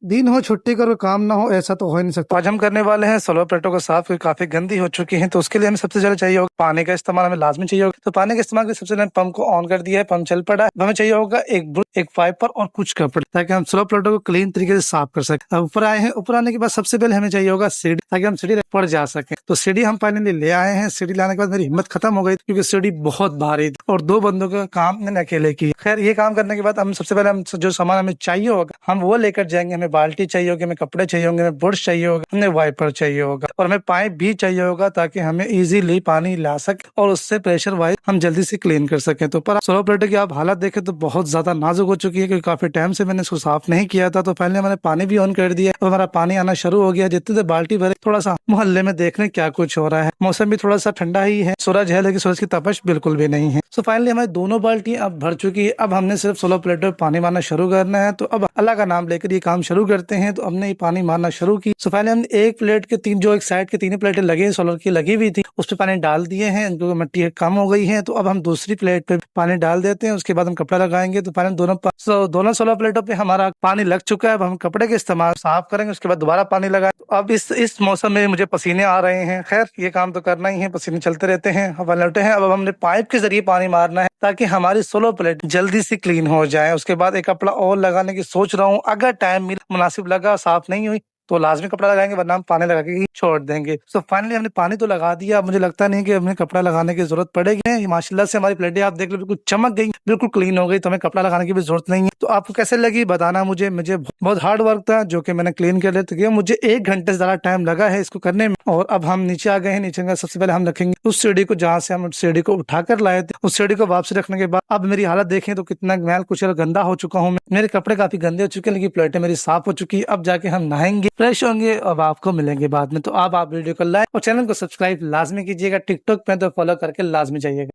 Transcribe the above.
दिन हो छुट्टी करो काम ना हो ऐसा तो हो ही नहीं सकता। आज हम करने वाले हैं सोलर प्लेटों को साफ, क्योंकि काफी गंदी हो चुकी है। तो उसके लिए हमें सबसे ज्यादा चाहिए होगा पानी का इस्तेमाल, हमें लाजमी चाहिए होगा। तो पानी का इस्तेमाल के सबसे पहले पंप को ऑन कर दिया है, पंप चल पड़ा है। हमें चाहिए होगा एक ब्रश, एक वाइपर और कुछ कपड़े, ताकि हम सोलर प्लेटों को क्लीन तरीके से साफ कर सके। अब ऊपर आए हैं, ऊपर आने के बाद सबसे पहले हमें चाहिए होगा सीढ़ी, ताकि हम सीढ़ी पर जा सके। तो सीढ़ी हम फाइनली ले आए हैं। सीढ़ी लाने के बाद मेरी हिम्मत खत्म हो गई, क्योंकि सीढ़ी बहुत भारी थी और 2 बंदों का काम मैंने अकेले किया। खैर ये काम करने के बाद हम सबसे पहले हम जो सामान हमें चाहिए होगा हम वो लेकर जाएंगे। हमें बाल्टी चाहिए होगी, हमें कपड़े चाहिए होंगे, हमें ब्रश चाहिए होगा, हमें वाइपर चाहिए होगा और हमें पाइप भी चाहिए होगा, ताकि हमें इजीली पानी ला सके और उससे प्रेशर वाइज हम जल्दी से क्लीन कर सके। तो पर सोलर प्लेट की आप हालत देखें तो बहुत ज्यादा नाजुक हो चुकी है, क्योंकि काफी टाइम से मैंने इसको साफ नहीं किया था। तो पहले मैंने पानी भी ऑन कर दिया और हमारा पानी आना शुरू हो गया। जितने देर बाल्टी भरे, थोड़ा सा मोहल्ले में देखने क्या कुछ हो रहा है। मौसम भी थोड़ा सा ठंडा ही है, सूरज है लेकिन सूरज की तपश बिल्कुल भी नहीं है। तो फाइनली हमारी दोनों बाल्टी अब भर चुकी है। अब हमने सिर्फ सोलर प्लेट पर पानी मारना शुरू करना है। तो अब अल्लाह का नाम लेकर ये काम शुरू करते हैं। तो हमने ये पानी मारना शुरू की। तो फाइनली हमने एक प्लेट के तीन, जो एक साइड के 3 प्लेटें लगी सोलर की लगी हुई थी, उस पर पानी डाल दिए हैं, क्योंकि मिट्टी कम हो गई है। तो अब हम दूसरी प्लेट पे पानी डाल देते हैं, उसके बाद हम कपड़ा लगाएंगे। तो फाइनली दोनों सोलर प्लेटों पे हमारा पानी लग चुका है। अब हम कपड़े के इस्तेमाल साफ करेंगे, उसके बाद दोबारा पानी लगाए। तो अब इस मौसम में मुझे पसीने आ रहे हैं। खैर ये काम तो करना ही है, पसीने चलते रहते हैं। अब लौटे हैं। अब हमने पाइप के जरिए पानी मारना है, ताकि हमारी सोलर प्लेट जल्दी से क्लीन हो जाए। उसके बाद एक कपड़ा और लगाने की सोच रहा हूँ। अगर टाइम मुनासिब लगा, साफ नहीं हुई, तो लाजमी कपड़ा लगाएंगे, वरना हम पानी लगा के ही छोड़ देंगे। तो फाइनली हमने पानी तो लगा दिया। अब मुझे लगता नहीं कि हमें कपड़ा लगाने की जरूरत पड़ेगी। माशाल्लाह से हमारी प्लेटें आप देख लो बिल्कुल चमक गई, बिल्कुल क्लीन हो गई। तो हमें कपड़ा लगाने की भी जरूरत नहीं है। तो आपको कैसे लगी बताना मुझे। बहुत हार्ड वर्क था जो कि मैंने क्लीन कर लिया। मुझे 1 घंटे से ज्यादा टाइम लगा है इसको करने में। और अब हम नीचे आ गए हैं। नीचे का सबसे पहले हम रखेंगे उस सीढ़ी को जहाँ से हम सीढ़ी को उठा कर लाए थे। उस सीढ़ी को वापस रखने के बाद अब मेरी हालत देखें तो कितना मैल कुचल गंदा हो चुका हूँ। मेरे कपड़े काफी गंदे हो चुके हैं, लेकिन प्लेटें मेरी साफ हो चुकी है। अब जाके हम नहाएंगे, फ्रेश होंगे, अब आपको मिलेंगे बाद में। तो आप वीडियो को लाइक और चैनल को सब्सक्राइब लाजमी कीजिएगा। टिकटॉक पे तो फॉलो करके लाजमी जाइएगा।